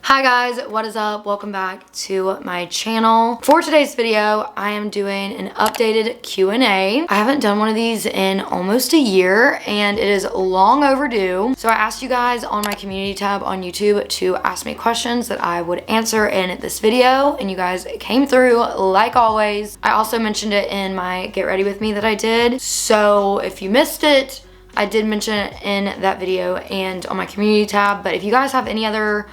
Hi guys, what is up? Welcome back to my channel. For today's video, I am doing an updated Q&A. I haven't done one of these in almost a year and it is long overdue. So I asked you guys on my community tab on YouTube to ask me questions that I would answer in this video, and you guys came through like always. I also mentioned it in my Get Ready With Me that I did. So if you missed it, I did mention it in that video and on my community tab. But if you guys have any other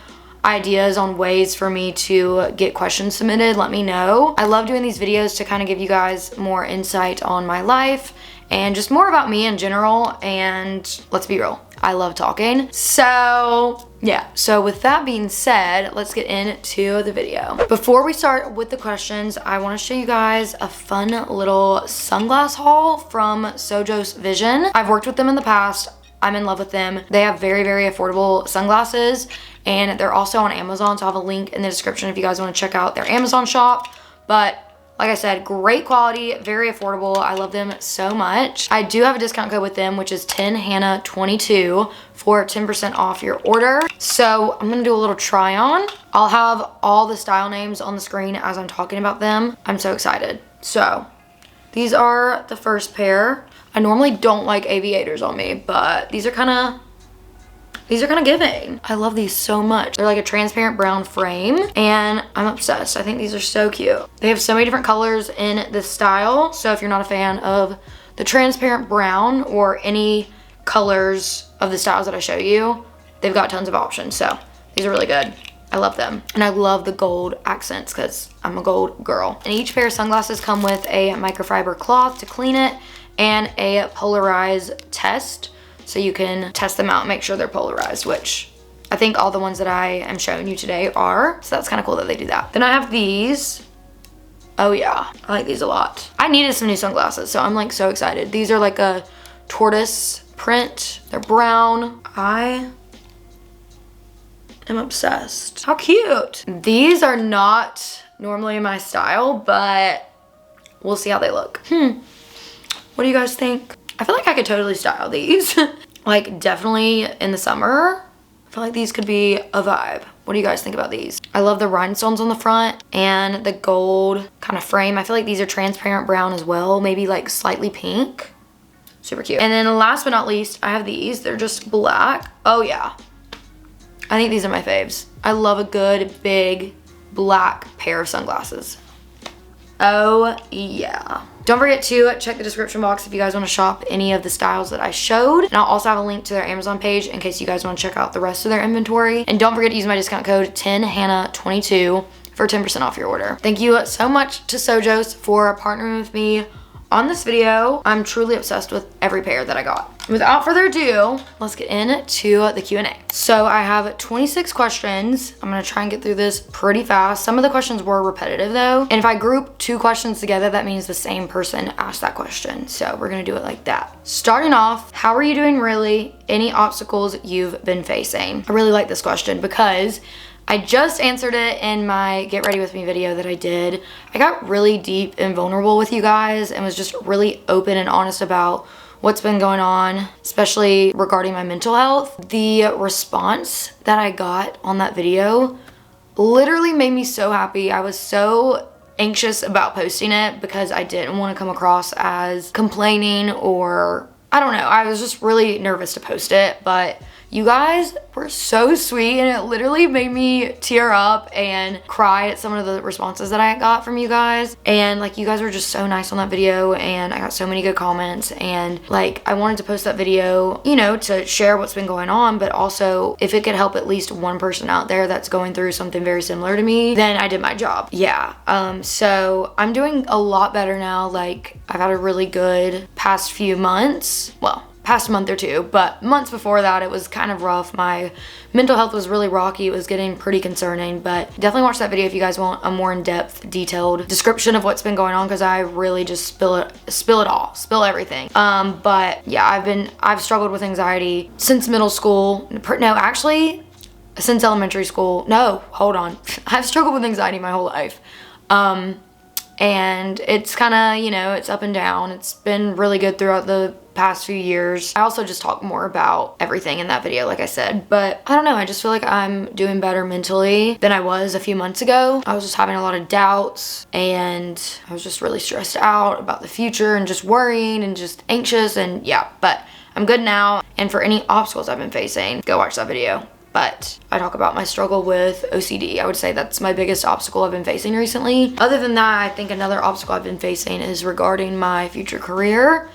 ideas on ways for me to get questions submitted, let me know. I love doing these videos to kind of give you guys more insight on my life and just more about me in general. And let's be real, I love talking. So yeah, so with that being said, let's get into the video. Before we start with the questions, I want to show you guys a fun little sunglass haul from Sojo's Vision. I've worked with them in the past. I'm in love with them. They have very, very affordable sunglasses, and they're also on Amazon, so I'll have a link in the description if you guys want to check out their Amazon shop. But like I said, great quality, very affordable. I love them so much. I do have a discount code with them, which is 10hannah22 for 10% off your order. So I'm gonna do a little try on. I'll have all the style names on the screen as I'm talking about them. I'm so excited. So these are the first pair. I normally don't like aviators on me, but these are kind of giving. I love these so much. They're like a transparent brown frame and I'm obsessed. I think these are so cute. They have so many different colors in this style. So if you're not a fan of the transparent brown or any colors of the styles that I show you, they've got tons of options. So these are really good. I love them. And I love the gold accents because I'm a gold girl. And each pair of sunglasses come with a microfiber cloth to clean it and a polarized test, so you can test them out and make sure they're polarized, which I think all the ones that I am showing you today are. So that's kind of cool that they do that. Then I have these. Oh yeah, I like these a lot. I needed some new sunglasses, so I'm like so excited. These are like a tortoise print. They're brown. I am obsessed. How cute. These are not normally my style, but we'll see how they look. What do you guys think? I feel like I could totally style these. Like definitely in the summer. I feel like these could be a vibe. What do you guys think about these? I love the rhinestones on the front and the gold kind of frame. I feel like these are transparent brown as well. Maybe like slightly pink. Super cute. And then last but not least, I have these. They're just black. Oh yeah. I think these are my faves. I love a good big black pair of sunglasses. Oh yeah. Don't forget to check the description box if you guys want to shop any of the styles that I showed. And I'll also have a link to their Amazon page in case you guys want to check out the rest of their inventory. And don't forget to use my discount code 10hannah22 for 10% off your order. Thank you so much to Sojo's for partnering with me on this video. I'm truly obsessed with every pair that I got. Without further ado, let's get into the Q&A. So I have 26 questions. I'm gonna try and get through this pretty fast. Some of the questions were repetitive though. And if I group two questions together, that means the same person asked that question. So we're gonna do it like that. Starting off, how are you doing really? Any obstacles you've been facing? I really like this question because I just answered it in my Get Ready With Me video that I did. I got really deep and vulnerable with you guys and was just really open and honest about what's been going on, especially regarding my mental health. The response that I got on that video literally made me so happy. I was so anxious about posting it because I didn't want to come across as complaining or I don't know. I was just really nervous to post it, but you guys were so sweet and it literally made me tear up and cry at some of the responses that I got from you guys. And like you guys were just so nice on that video and I got so many good comments, and like I wanted to post that video, you know, to share what's been going on, but also if it could help at least one person out there that's going through something very similar to me, then I did my job. Yeah, so I'm doing a lot better now. Like I've had a really good past few months. Well, past month or two, but months before that it was kind of rough. My mental health was really rocky. It was getting pretty concerning, but definitely watch that video if you guys want a more in-depth, detailed description of what's been going on, because I really just spill everything. But yeah, I've struggled with anxiety since middle school. No, actually since elementary school. No, hold on. I've struggled with anxiety my whole life. And it's kind of, you know, it's up and down. It's been really good throughout the past few years. I also just talk more about everything in that video, like I said, but I don't know, I just feel like I'm doing better mentally than I was a few months ago. I was just having a lot of doubts, and I was just really stressed out about the future and just worrying and just anxious, and yeah, but I'm good now. And for any obstacles I've been facing, go watch that video. But I talk about my struggle with OCD. I would say that's my biggest obstacle I've been facing recently. Other than that, I think another obstacle I've been facing is regarding my future career.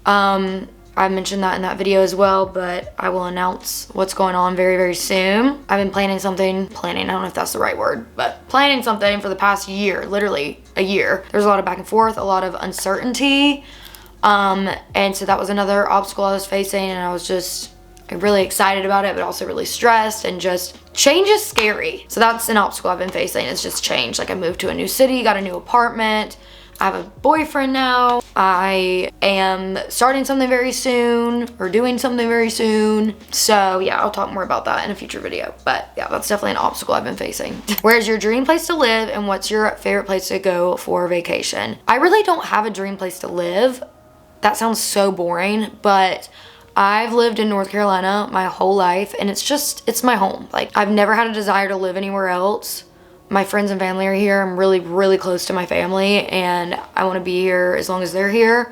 I mentioned that in that video as well, but I will announce what's going on very, very soon. I've been planning, I don't know if that's the right word, but planning something for the past year, literally a year. There's a lot of back and forth, a lot of uncertainty. And so that was another obstacle I was facing, and I was just really excited about it, but also really stressed, and just change is scary. So that's an obstacle I've been facing, is just change. Like I moved to a new city, got a new apartment. I have a boyfriend now. I am starting something very soon, or doing something very soon. So yeah, I'll talk more about that in a future video. But yeah, that's definitely an obstacle I've been facing. Where's your dream place to live, and what's your favorite place to go for vacation? I really don't have a dream place to live. That sounds so boring, but I've lived in North Carolina my whole life, and it's my home. Like, I've never had a desire to live anywhere else. My friends and family are here. I'm really, really close to my family, and I want to be here as long as they're here.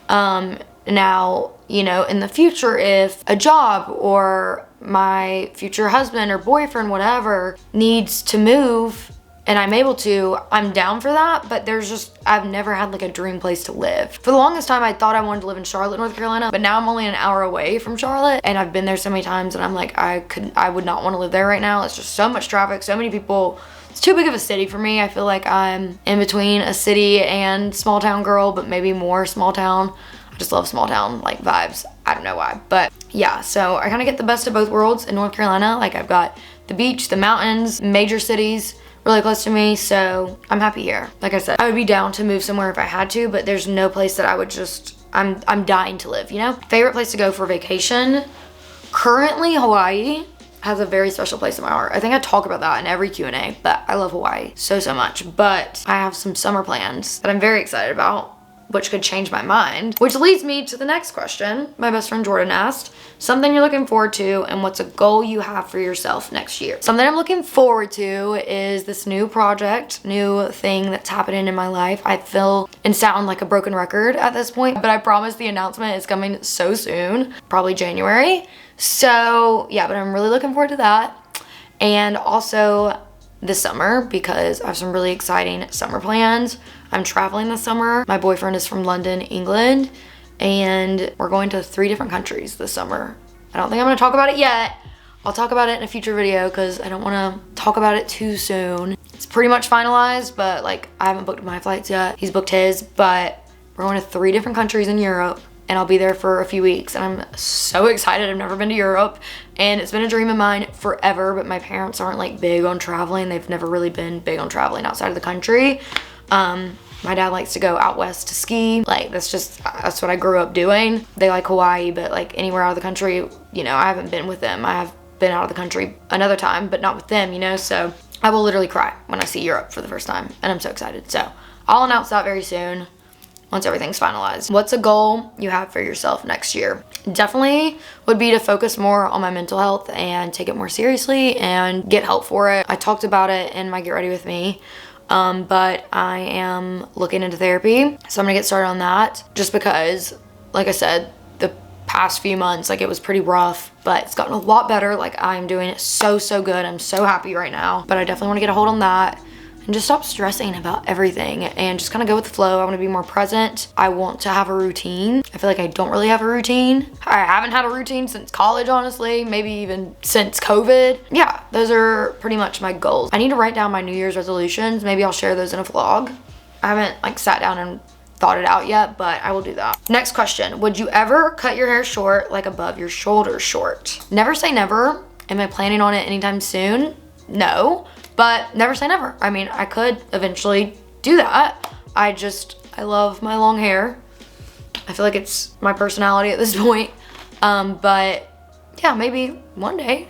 Now, you know, in the future, if a job or my future husband or boyfriend, whatever, needs to move and I'm able to, I'm down for that, but I've never had like a dream place to live. For the longest time, I thought I wanted to live in Charlotte, North Carolina, but now I'm only an hour away from Charlotte, and I've been there so many times, and I'm like, I would not want to live there right now. It's just so much traffic, so many people. It's too big of a city for me. I feel like I'm in between a city and small town girl, but maybe more small town. I just love small town like vibes. I don't know why, but yeah, so I kind of get the best of both worlds in North Carolina. Like, I've got the beach, the mountains, major cities really close to me, so I'm happy here. Like I said, I would be down to move somewhere if I had to, but there's no place that I would I'm dying to live, you know? Favorite place to go for vacation? Currently, Hawaii has a very special place in my heart. I think I talk about that in every Q&A, but I love Hawaii so much. But I have some summer plans that I'm very excited about, which could change my mind. Which leads me to the next question my best friend Jordan asked. Something you're looking forward to, and what's a goal you have for yourself next year? Something I'm looking forward to is this new project, new thing that's happening in my life. I feel and sound like a broken record at this point, but I promise the announcement is coming so soon, probably January. So yeah, but I'm really looking forward to that. And also this summer, because I have some really exciting summer plans. I'm traveling this summer. My boyfriend is from London, England, and we're going to 3 different countries this summer. I don't think I'm gonna talk about it yet. I'll talk about it in a future video because I don't wanna talk about it too soon. It's pretty much finalized, but like, I haven't booked my flights yet. He's booked his, but we're going to 3 different countries in Europe, and I'll be there for a few weeks, and I'm so excited. I've never been to Europe, and it's been a dream of mine forever, but my parents aren't like big on traveling. They've never really been big on traveling outside of the country. My dad likes to go out west to ski. Like, that's what I grew up doing. They like Hawaii, but like anywhere out of the country, you know, I haven't been with them. I have been out of the country another time, but not with them, you know, so I will literally cry when I see Europe for the first time, and I'm so excited. So I'll announce that very soon once everything's finalized. What's a goal you have for yourself next year? Definitely would be to focus more on my mental health and take it more seriously and get help for it. I talked about it in my Get Ready With Me. But I am looking into therapy, so I'm gonna get started on that, just because, like I said, the past few months, like, it was pretty rough, but it's gotten a lot better. Like, I'm doing it so good. I'm so happy right now, but I definitely want to get a hold on that and just stop stressing about everything and just kind of go with the flow. I want to be more present. I want to have a routine. I feel like I don't really have a routine. I haven't had a routine since college, honestly, maybe even since COVID. Yeah, those are pretty much my goals. I need to write down my New Year's resolutions. Maybe I'll share those in a vlog. I haven't like sat down and thought it out yet, but I will do that. Next question. Would you ever cut your hair short, like above your shoulders short? Never say never. Am I planning on it anytime soon? No. But never say never. I mean, I could eventually do that. I love my long hair. I feel like it's my personality at this point. But yeah, maybe one day.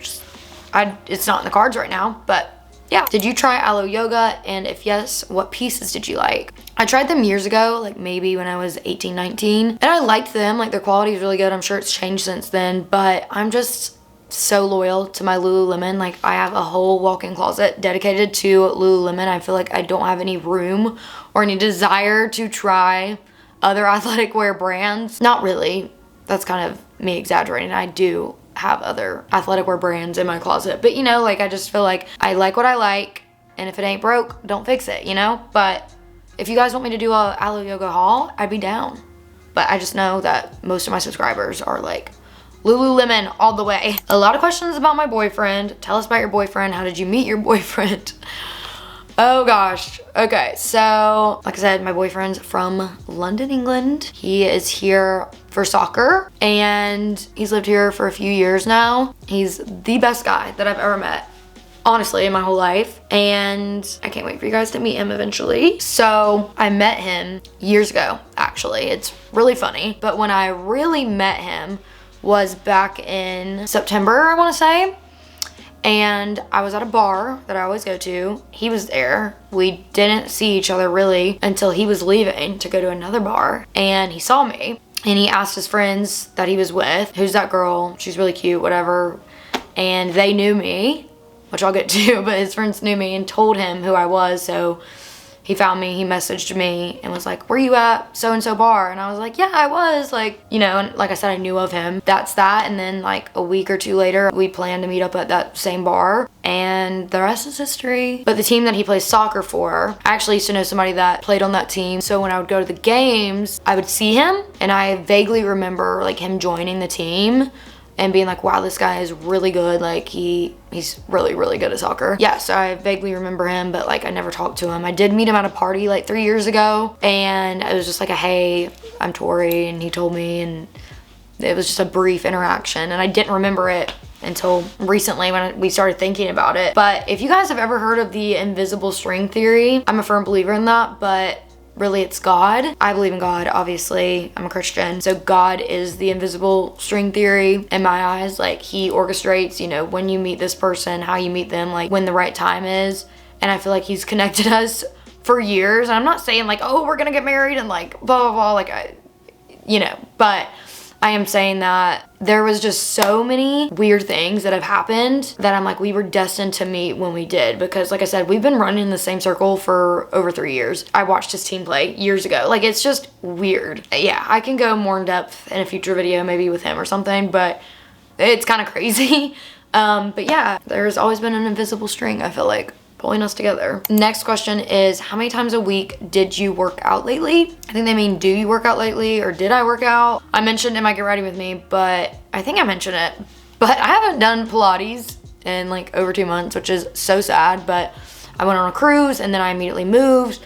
It's not in the cards right now, but yeah. Did you try aloe yoga? And if yes, what pieces did you like? I tried them years ago, like maybe when I was 18, 19, and I liked them. Like their quality is really good. I'm sure it's changed since then, but I'm just so loyal to my Lululemon. Like I have a whole walk-in closet dedicated to Lululemon. I feel like I don't have any room or any desire to try other athletic wear brands. Not really. That's kind of me exaggerating. I do have other athletic wear brands in my closet, but you know, like I just feel like I like what I like, and if it ain't broke, don't fix it, you know? But if you guys want me to do a Aloe Yoga haul, I'd be down. But I just know that most of my subscribers are like Lululemon all the way. A lot of questions about my boyfriend. Tell us about your boyfriend. How did you meet your boyfriend? Oh gosh. Okay, so like I said, my boyfriend's from London, England. He is here for soccer and he's lived here for a few years now. He's the best guy that I've ever met, honestly, in my whole life, and I can't wait for you guys to meet him eventually. So I met him years ago, actually. It's really funny, but when I really met him was back in September, I want to say, and I was at a bar that I always go to. He was there. We didn't see each other really until he was leaving to go to another bar, and he saw me and he asked his friends that he was with, who's that girl, she's really cute, whatever, and they knew me, which I'll get to, but his friends knew me and told him who I was. So he found me, he messaged me and was like, where you at so-and-so bar? And I was like, yeah, I was, like, you know, and like I said, I knew of him. That's that. And then like a week or two later, we planned to meet up at that same bar, and the rest is history. But the team that he plays soccer for, I actually used to know somebody that played on that team. So when I would go to the games, I would see him, and I vaguely remember like him joining the team and being like, wow, this guy is really good. Like he's really, really good at soccer. Yeah, so I vaguely remember him, but like I never talked to him. I did meet him at a party like 3 years ago, and it was just like a, hey, I'm Tori, and he told me, and it was just a brief interaction, and I didn't remember it until recently when we started thinking about it. But if you guys have ever heard of the invisible string theory, I'm a firm believer in that, but really it's God. I believe in God, obviously. I'm a Christian. So God is the invisible string theory in my eyes. Like he orchestrates, you know, when you meet this person, how you meet them, like when the right time is. And I feel like he's connected us for years. And I'm not saying like, oh, we're gonna get married and like blah, blah, blah. Like you know, but I am saying that there was just so many weird things that have happened that I'm like, we were destined to meet when we did. Because like I said, we've been running in the same circle for over 3 years. I watched his team play years ago. Like it's just weird. Yeah, I can go more in depth in a future video, maybe with him or something, but it's kind of crazy. But yeah, there's always been an invisible string, I feel like, pulling us together. Next question is, how many times a week did you work out lately? I think they mean, do you work out lately, or did I work out? I mentioned in my Get Ready With Me, but I think I mentioned it. But I haven't done Pilates in like over 2 months, which is so sad, but I went on a cruise and then I immediately moved,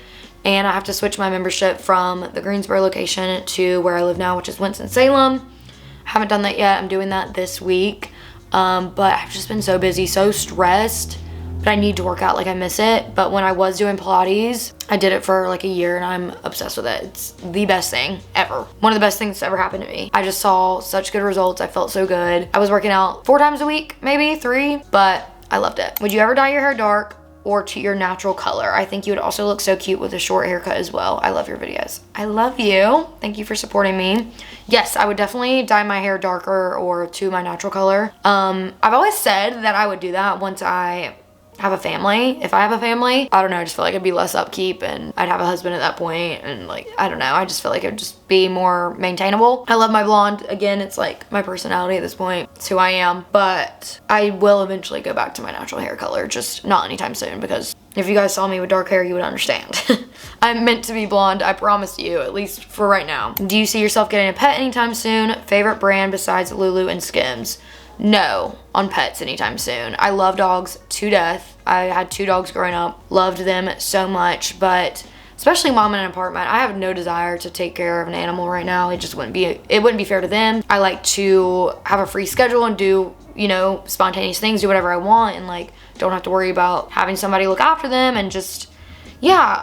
and I have to switch my membership from the Greensboro location to where I live now, which is Winston-Salem. I haven't done that yet. I'm doing that this week. But I've just been so busy, so stressed. But I need to work out, like I miss it. But when I was doing Pilates, I did it for like a year and I'm obsessed with it. It's the best thing ever. One of the best things that's ever happened to me. I just saw such good results. I felt so good. I was working out 4 times a week, maybe 3, but I loved it. Would you ever dye your hair dark or to your natural color? I think you would also look so cute with a short haircut as well. I love your videos. I love you. Thank you for supporting me. Yes, I would definitely dye my hair darker or to my natural color. I've always said that I would do that once I have a family. If I have a family, I don't know, I just feel like it'd be less upkeep and I'd have a husband at that point, and like, I don't know, I just feel like it'd just be more maintainable. I love my blonde. Again, it's like my personality at this point. It's who I am, but I will eventually go back to my natural hair color, just not anytime soon, because if you guys saw me with dark hair, you would understand. I'm meant to be blonde, I promise you, at least for right now. Do you see yourself getting a pet anytime soon? Favorite brand besides Lulu and Skims? No, on pets anytime soon. I love dogs to death. I had 2 dogs growing up, loved them so much, but especially mom in an apartment, I have no desire to take care of an animal right now. It wouldn't be fair to them. I like to have a free schedule and do, you know, spontaneous things, do whatever I want, and like don't have to worry about having somebody look after them, and just, yeah.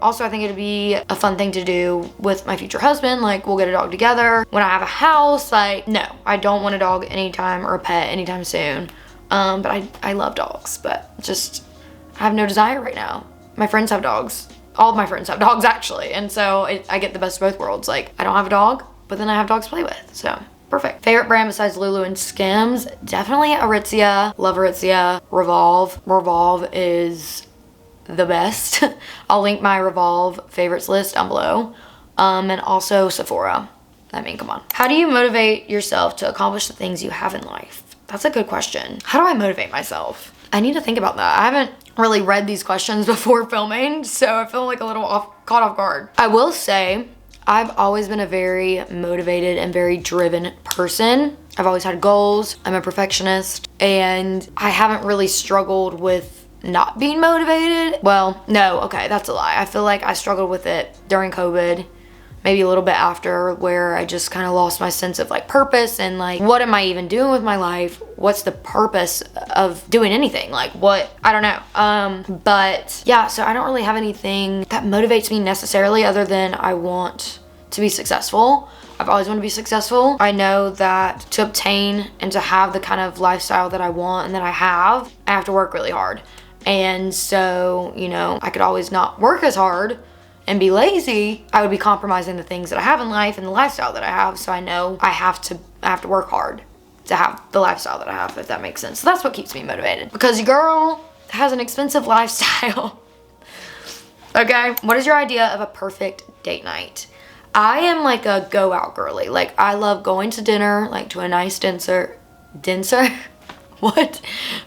Also, I think it'd be a fun thing to do with my future husband. Like, we'll get a dog together when I have a house. Like, no, I don't want a dog anytime, or a pet anytime soon. But I love dogs, but just I have no desire right now. My friends have dogs all of my friends have dogs actually. And so I get the best of both worlds. Like I don't have a dog, but then I have dogs to play with. So perfect. Favorite brand besides Lulu and Skims? Definitely Aritzia. Love Aritzia. Revolve. Revolve is the best. I'll link my Revolve favorites list down below. And also Sephora. I mean, come on. How do you motivate yourself to accomplish the things you have in life? That's a good question. How do I motivate myself? I need to think about that. I haven't really read these questions before filming, so I feel like a little caught off guard. I will say, I've always been a very motivated and very driven person. I've always had goals. I'm a perfectionist, and I haven't really struggled with not being motivated. Well, no, okay, that's a lie. I feel like I struggled with it during COVID, maybe a little bit after, where I just kind of lost my sense of like purpose and like, what am I even doing with my life? What's the purpose of doing anything? Like what? I don't know. But yeah, so I don't really have anything that motivates me necessarily other than I want to be successful. I've always wanted to be successful. I know that to obtain and to have the kind of lifestyle that I want and that I have to work really hard. And so, you know, I could always not work as hard and be lazy. I would be compromising the things that I have in life and the lifestyle that I have. So I know I have to work hard to have the lifestyle that I have, if that makes sense. So that's what keeps me motivated, because your girl has an expensive lifestyle. Okay, what is your idea of a perfect date night? I am like a go out girly. Like I love going to dinner, like to a nice dinner. What?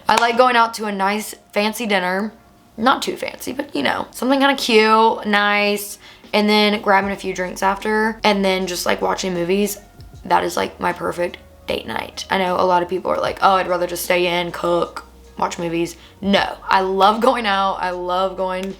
I like going out to a nice fancy dinner. Not too fancy, but you know, something kind of cute, nice, and then grabbing a few drinks after, and then just like watching movies. That is like my perfect date night. I know a lot of people are like, oh, I'd rather just stay in, cook, watch movies. No, I love going out. I love going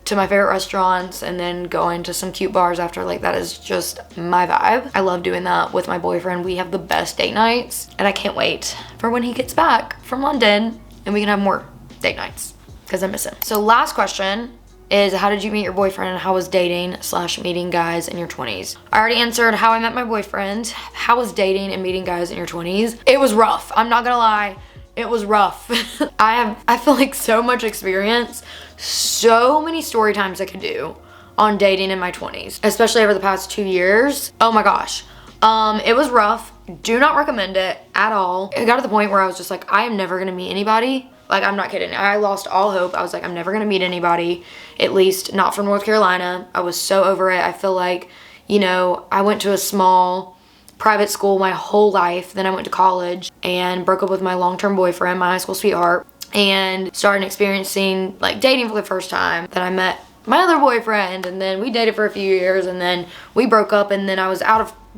to my favorite restaurants and then going to some cute bars after. Like that is just my vibe. I love doing that with my boyfriend. We have the best date nights, and I can't wait for when he gets back from London and we can have more date nights, because I miss him. So last question is, how did you meet your boyfriend and how was dating / meeting guys in your 20s? I already answered how I met my boyfriend. How was dating and meeting guys in your 20s? It was rough. I'm not gonna lie. It was rough. I feel like so much experience, so many story times I could do on dating in my 20s, especially over the past 2 years. Oh my gosh. It was rough. Do not recommend it at all. It got to the point where I was just like, I am never gonna meet anybody. Like, I'm not kidding. I lost all hope. I was like, I'm never gonna meet anybody, at least not from North Carolina. I was so over it. I feel like, you know, I went to a small private school my whole life. Then I went to college and broke up with my long-term boyfriend, my high school sweetheart, and started experiencing like dating for the first time. Then I met my other boyfriend, and then we dated for a few years, and then we broke up, and then I was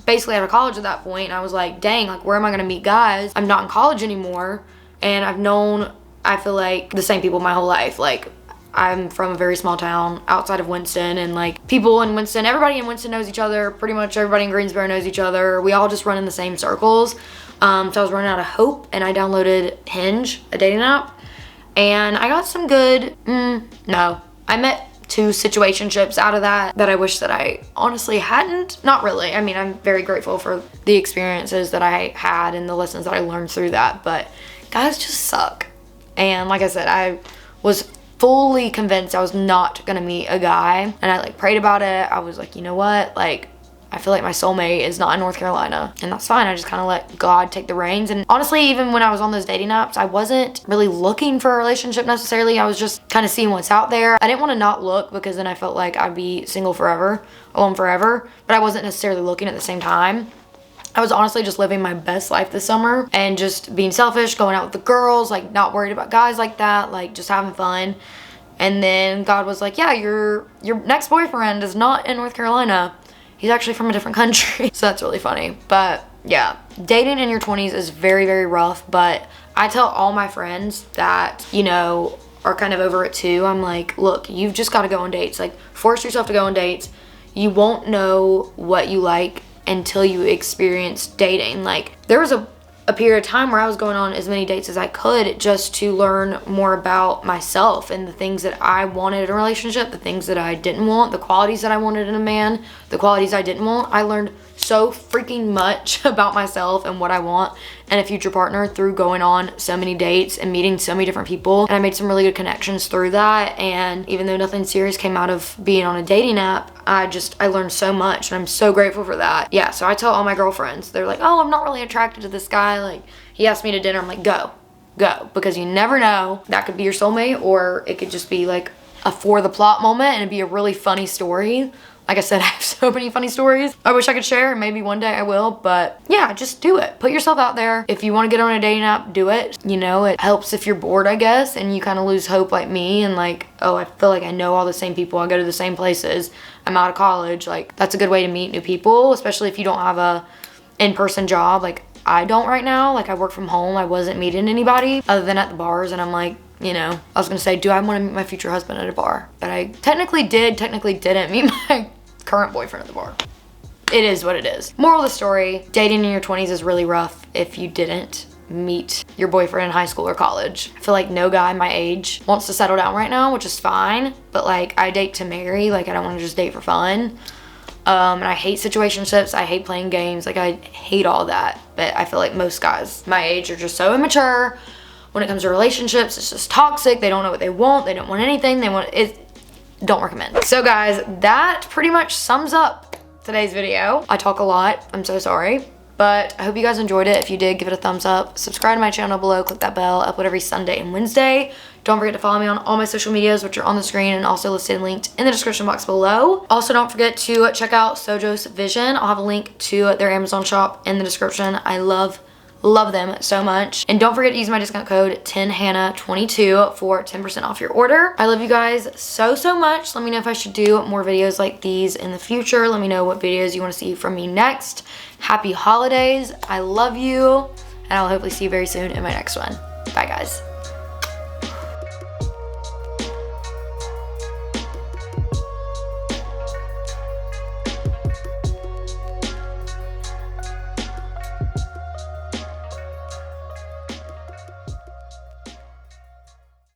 basically out of college at that point. And I was like, dang, like where am I gonna meet guys? I'm not in college anymore, and I've known, I feel like, the same people my whole life. Like, I'm from a very small town outside of Winston, and like people in Winston, everybody in Winston knows each other. Pretty much everybody in Greensboro knows each other. We all just run in the same circles. So I was running out of hope, and I downloaded Hinge, a dating app, and I got some good, no. I met 2 situationships out of that I wish that I honestly hadn't. Not really. I mean, I'm very grateful for the experiences that I had and the lessons that I learned through that, but guys just suck. And like I said, I was fully convinced I was not gonna meet a guy, and I like prayed about it. I was like, you know what, like I feel like my soulmate is not in North Carolina, and that's fine. I just kind of let God take the reins. And honestly, even when I was on those dating apps, I wasn't really looking for a relationship necessarily. I was just kind of seeing what's out there. I didn't want to not look, because then I felt like I'd be single forever, alone forever, but I wasn't necessarily looking at the same time. I was honestly just living my best life this summer and just being selfish, going out with the girls, like not worried about guys like that, like just having fun. And then God was like, yeah, your next boyfriend is not in North Carolina. He's actually from a different country. So that's really funny. But yeah, dating in your 20s is very, very rough. But I tell all my friends that, you know, are kind of over it too. I'm like, look, you've just got to go on dates. Like, force yourself to go on dates. You won't know what you like until you experience dating. Like, there was a period of time where I was going on as many dates as I could just to learn more about myself and the things that I wanted in a relationship, the things that I didn't want, the qualities that I wanted in a man, the qualities I didn't want. I learned so freaking much about myself and what I want and a future partner through going on so many dates and meeting so many different people. And I made some really good connections through that. And even though nothing serious came out of being on a dating app, I learned so much, and I'm so grateful for that. Yeah, so I tell all my girlfriends, they're like, oh, I'm not really attracted to this guy. Like, he asked me to dinner. I'm like, go, because you never know. That could be your soulmate, or it could just be like a for the plot moment and it'd be a really funny story. Like I said, I have so many funny stories I wish I could share. Maybe one day I will, but yeah, just do it. Put yourself out there. If you want to get on a dating app, do it. You know, it helps if you're bored, I guess, and you kind of lose hope like me and like, oh, I feel like I know all the same people. I go to the same places. I'm out of college. Like, that's a good way to meet new people, especially if you don't have a in-person job. Like, I don't right now. Like, I work from home. I wasn't meeting anybody other than at the bars, and I'm like, you know, I was gonna say, do I want to meet my future husband at a bar? But I technically didn't meet my current boyfriend at the bar. It is what it is. Moral of the story, dating in your 20s is really rough if you didn't meet your boyfriend in high school or college. I feel like no guy my age wants to settle down right now, which is fine, but like, I date to marry. Like, I don't want to just date for fun. And I hate situationships. I hate playing games. Like, I hate all that. But I feel like most guys my age are just so immature when it comes to relationships. It's just toxic. They don't know what they want. They don't want anything. They want it. Don't recommend. So guys, that pretty much sums up today's video. I talk a lot. I'm so sorry. But I hope you guys enjoyed it. If you did, give it a thumbs up. Subscribe to my channel below. Click that bell. I upload every Sunday and Wednesday. Don't forget to follow me on all my social medias, which are on the screen and also listed and linked in the description box below. Also, don't forget to check out Sojo's Vision. I'll have a link to their Amazon shop in the description. I love them so much. And don't forget to use my discount code 10hannah22 for 10% off your order. I love you guys so much. Let me know if I should do more videos like these in the future. Let me know what videos you want to see from me next. Happy holidays. I love you, and I'll hopefully see you very soon in my next one. Bye guys.